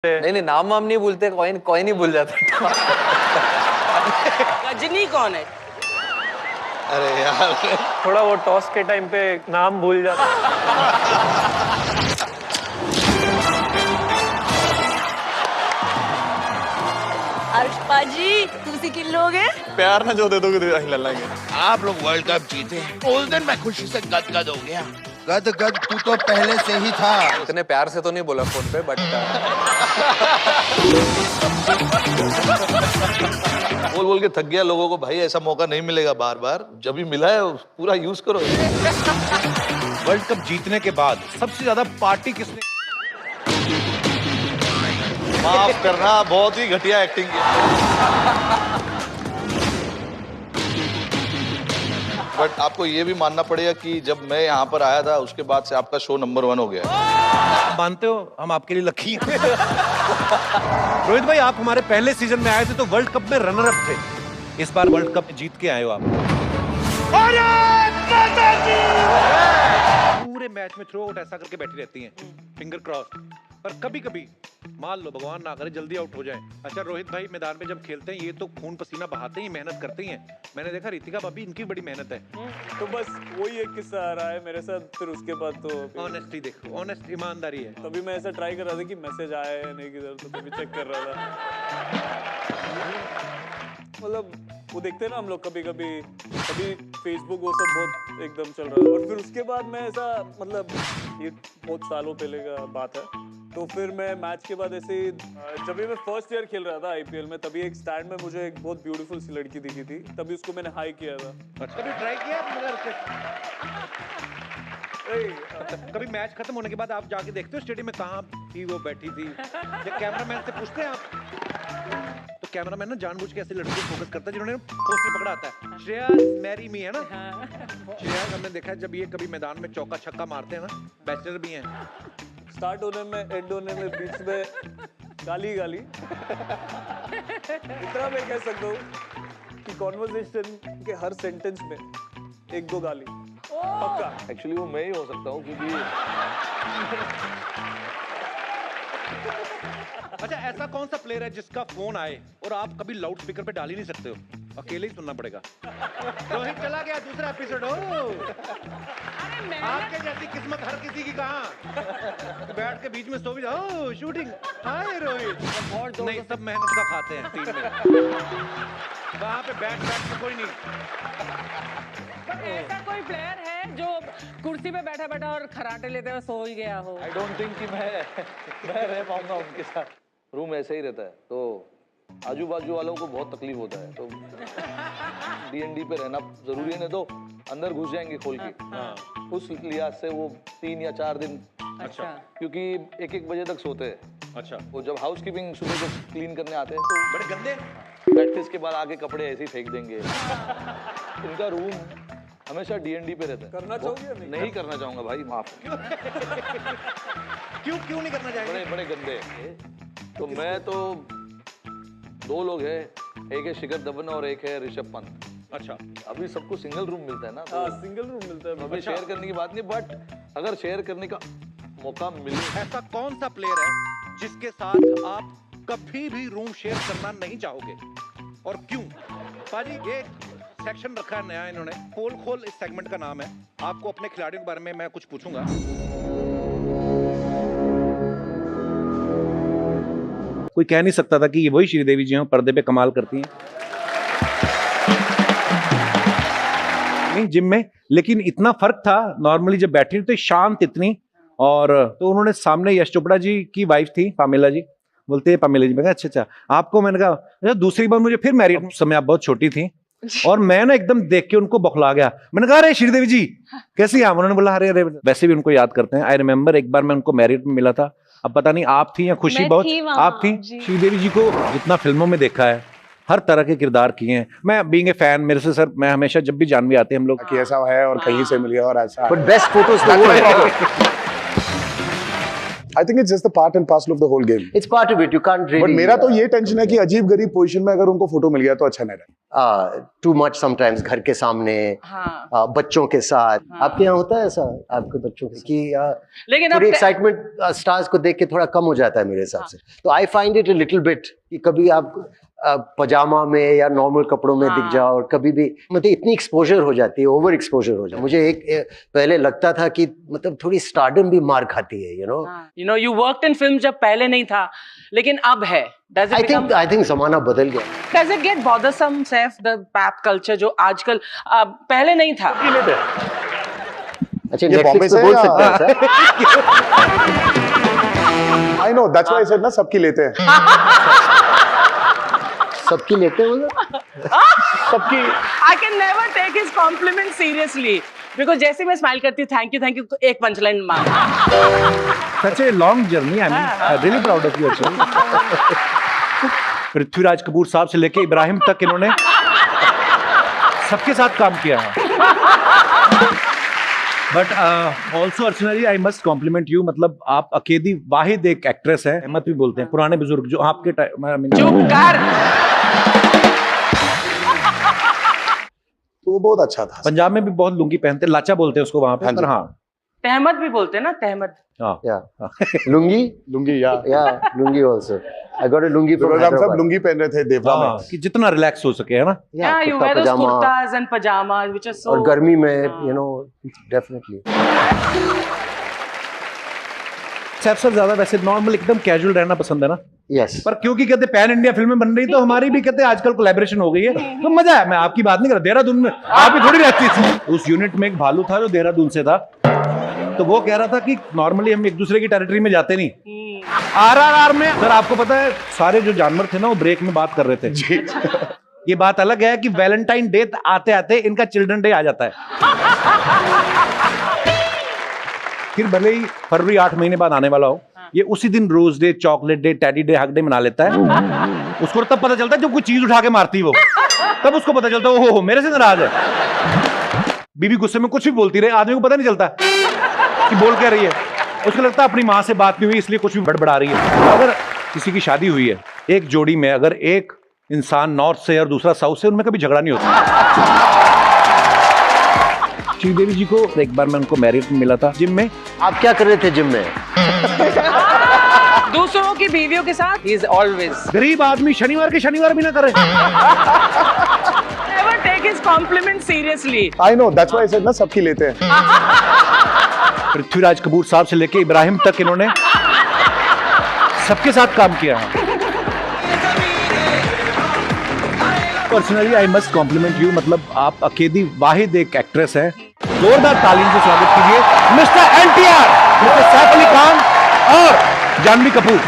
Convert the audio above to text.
नहीं नहीं, नाम वाम नहीं भूलते, कॉइन कॉइन ही भूल जाता। गजनी कौन है? अरे यार, थोड़ा वो टॉस के टाइम पे नाम भूल जाता। अर्शपा जी, तुसी किन लोग हैं? प्यार ना जो दे दोगे तो हिला लेंगे। आप लोग वर्ल्ड कप जीते, उस दिन मैं खुशी से गदगद हो गया। गद तू तो पहले से ही था। इतने प्यार से तो नहीं बोला फोन पे, बट बोल बोल के थक गया लोगों को, भाई ऐसा मौका नहीं मिलेगा बार बार, जब भी मिला है पूरा यूज करो। वर्ल्ड कप जीतने के बाद सबसे ज्यादा पार्टी किसने? माफ करना, बहुत ही घटिया एक्टिंग की। बट आपको ये भी मानना पड़ेगा कि जब मैं यहाँ पर आया था उसके बाद से आपका शो नंबर 1 हो गया। आप मानते हो हम आपके लिए लकी हैं। रोहित भाई, आप हमारे पहले सीजन में आए थे तो वर्ल्ड कप में रनर अप थे, इस बार वर्ल्ड कप जीत के आए हो आप। पूरे मैच में थ्रो आउट ऐसा करके बैठी रहती हैं, फिंगर क्रॉस। पर कभी कभी मान लो भगवान ना करे जल्दी आउट हो जाए। अच्छा रोहित भाई, मैदान में जब खेलते हैं ये तो खून पसीना बहाते ही मेहनत करते ही हैं। मैंने देखा रितिका भाभी, इनकी बड़ी मेहनत है। तो बस वही एक किस्सा आ रहा है मेरे साथ। फिर उसके बाद तो ऑनेस्टी देखो, ऑनेस्ट ईमानदारी है। तभी मैं ऐसा ट्राई कर रहा था कि मैसेज आया है नहीं किधर, तो तभी चेक कर रहा था। मतलब वो देखते हैं ना हम लोग, कभी कभी कभी फेसबुक वो सब बहुत एकदम चल रहा है। और फिर उसके बाद मैं ऐसा, मतलब ये बहुत सालों पहले का बात है, तो फिर मैं मैच के बाद ऐसे ही, जब भी मैं फर्स्ट ईयर खेल रहा था आईपीएल में, तभी एक स्टैंड में मुझे एक बहुत ब्यूटीफुल सी लड़की दिखी थी, तभी उसको मैंने हाई किया था। कभी ट्राई किया कभी मैच खत्म होने के बाद आप जाके देखते हो स्टेडियम में कहाँ थी वो बैठी थी? जब कैमरामैन से पूछते हैं आप, तो कैमरामैन ना जानबूझ के ऐसे लड़कियों को फोकस करता है जिन्होंने पोस्टर पकड़ा आता है, श्रेया मैरी मी, है ना? श्रेया हमने देखा है जब ये कभी मैदान में चौका छक्का मारते हैं ना, बैचलर भी हैं, स्टार्ट होने में, एंड होने में, बीच में गाली गाली। इतना मैं कह सकता हूँ कि कॉन्वर्सेशन के हर सेंटेंस में 1-2 गाली पक्का। एक्चुअली वो मैं ही हो सकता हूँ क्योंकि अच्छा ऐसा कौन सा प्लेयर है जिसका फोन आए और आप कभी लाउड स्पीकर पे डाल ही नहीं सकते हो, अकेले ही सुनना पड़ेगा? रोहित चला गया, दूसरा एपिसोड हो। आपके जैसी किस्मत हर किसी की कहाँ। बैठ के बीच में सो भी जाओ, शूटिंग, हाय रोहित। नहीं, सब मेहनत का खाते हैं टीम में, वहाँ पे बैठ के कोई नहीं। ऐसा कोई प्लेयर है जो कुर्सी पे बैठा बैठा और खराटे लेते हुए सो ही गया हो? आई डोंट थिंक कि मैं रह पाऊंगा उनके साथ। रूम ऐसे ही रहता है तो आजू बाजू वालों को बहुत तकलीफ होता है, तो D&D पे रहना जरूरी है, नहीं तो अंदर घुस जाएंगे खोल के। उस लिहाज से वो 3 या 4 दिन, अच्छा, क्योंकि 1-1 बजे तक सोते हैं। अच्छा, वो जब हाउसकीपिंग सुबह जब क्लीन करने आते हैं तो बड़े गंदे प्रैक्टिस के बाद आके कपड़े ऐसे ही फेंक देंगे। इनका रूम हमेशा D&D पे रहता है। करना चाहोगे या नहीं? नहीं करना चाहूंगा भाई, माफ। क्यों नहीं करना चाहिए? बड़े बड़े गंदे हैं। तो मैं तो 2 लोग हैं, एक है शिखर धवन और एक है ऋषभ पंत। अच्छा, अभी सबको सिंगल रूम मिलता है ना, तो हाँ, सिंगल रूम मिलता है। अभी शेयर करने की बात नहीं, बट अगर शेयर करने का मौका मिले। ऐसा कौन सा प्लेयर है जिसके साथ आप कभी भी रूम शेयर करना नहीं चाहोगे और क्यों? पाजी, ये सेक्शन रखा है नया इन्होंने, पोल खोल इस सेगमेंट का नाम है। आपको अपने खिलाड़ियों के बारे में मैं कुछ पूछूंगा। कोई कह नहीं सकता था कि ये वही श्रीदेवी जी हैं, पर्दे पे कमाल करती हैं। नहीं जिम में, लेकिन इतना फर्क था। नॉर्मली जब बैठी तो शांत इतनी, और तो उन्होंने सामने यश चोपड़ा जी की वाइफ थी पामेला जी, बोलते हैं पामेला जी। मैं कहा अच्छा आपको, मैंने कहा अच्छा दूसरी बार मुझे फिर मैरिड, उस समय आप बहुत छोटी थी, और मैं ना एकदम देख के उनको बौखला गया। मैंने कहा अरे श्रीदेवी जी कैसी हैं? उन्होंने बोला अरे अरे, वैसे भी उनको याद करते हैं। आई रिमेम्बर एक बार मैं उनको मैरिड में मिला था, अब पता नहीं आप थी या खुशी, बहुत आप थी। श्रीदेवी जी को जितना फिल्मों में देखा है, हर तरह के किरदार किए हैं। मैं बीइंग ए फैन, मेरे से सर, मैं हमेशा जब भी जानवी आते हैं हम लोग कि ऐसा है और कहीं से मिल गया और ऐसा, बट बेस्ट फोटोज तो वो है। I think it's just the part and parcel of the whole game. It's part of it. You can't really. But मेरा तो ये टेंशन है कि अजीब गरीब पोजीशन में अगर उनको फोटो मिल गया तो अच्छा नहीं रहा. Too much sometimes घर के सामने, बच्चों के साथ. आपके यहाँ होता है ऐसा आपके बच्चों के कि लेकिन थोड़ी एक्साइटमेंट स्टार्स को देख के थोड़ा कम हो जाता है मेरे हिसाब से. तो I find it a little bit कि कभी आप पजामा में या नॉर्मल कपड़ों में दिख जाओ और कभी भी मतलब इतनी एक्सपोजर हो जाती है, ओवर एक्सपोजर हो जाती है. मुझे एक पहले लगता था कि मतलब थोड़ी स्टारडम भी मार खाती है, you know you worked in film जब पहले नहीं था लेकिन अब है. Does it I think जमाना बदल गया. Does it get bothersome, Saif, the pap culture जो आजकल पहले नहीं था? अच्छा नेटफ्लिक्स पे बोल सकते हैं sir. I know, that's why I said ना सबकी लेते हैं. सबकी लेते हैं सबकी. I can never take his compliment seriously because जैसे मैं स्माइल करती हूँ थैंक यू तो एक पंचलाइन मार. Such a long journey. I mean, I'm really proud of you actually. Prithviraj Kapoor साहब से लेके इब्राहिम तक इन्होंने सबके साथ काम किया है. But also Archana ji I must compliment you. मतलब आप अकेली वाहिद एक एक्ट्रेस है, अहमद भी बोलते हैं, पुराने बुजुर्ग जो आपके चुप कर. तो वो बहुत अच्छा था. पंजाब में भी बहुत लुंगी पहनते, लाचा बोलते हैं उसको वहां पे. हाँ तहमद भी बोलते हैं ना, तहमद. लुंगी या lungi also. I got a lungi from हम सब लुंगी पहन रहे थे देवरा में कि जितना रिलैक्स हो सके, है ना. Yeah, you wear those kurtas and pajamas which are so. और गर्मी में डेफिनेटली. सैफ सर ज्यादा वैसे नॉर्मल एकदम कैजुअल रहना पसंद है ना. यस. पर क्योंकि कहते पैन इंडिया फिल्में बन रही तो हमारी भी कहते आजकल कोलैबोरेशन हो गई है तो मजा है. मैं आपकी बात नहीं कर रहा, देहरादून में आप भी थोड़ी रहती थी. उस यूनिट में एक भालू था जो देहरादून से था, तो वो कह रहा था कि नॉर्मली हम एक दूसरे की टेरिटरी में जाते नहीं. RRR में सर आपको पता है सारे जो जानवर थे ना वो ब्रेक में बात कर रहे थे जी. ये बात अलग है कि वैलेंटाइन डे आते आते इनका चिल्ड्रन डे आ जाता है. फिर भले ही फरवरी 8 महीने बाद आने वाला हो, ये उसी दिन rose day, chocolate day, teddy day, hug day मना लेता है. उसको तब पता चलता है जब कोई चीज उठा के मारती वो, तब उसको पता चलता है ओहो मेरे से नाराज है. बीवी गुस्से में कुछ भी बोलती रहे, आदमी को पता नहीं चलता कि बोल क्या रही है. उसको लगता है अपनी माँ से बात नहीं हुई इसलिए कुछ भी बड़बड़ा रही है. अगर किसी की शादी हुई है, एक जोड़ी में अगर एक इंसान नॉर्थ से और दूसरा साउथ से, उनमें कभी झगड़ा नहीं होता. श्रीदेवी जी को एक बार मैं उनको मैरिड मिला था जिम में. आप क्या कर रहे थे जिम में? दूसरों की बीवियों के साथ. He is always. गरीब आदमी शनिवार के शनिवार भी ना करे. Never take his compliment seriously. I know, that's why I said ना सबकी लेते हैं. पृथ्वीराज कपूर साहब से लेके इब्राहिम तक इन्होंने सबके साथ काम किया है. Personally I must compliment you. मतलब आप अकेली वाहिद एक एक्ट्रेस है. जोरदार तालीम से स्वागत कीजिए mister NTR, mister Saif Ali Khan और जानवी कपूर.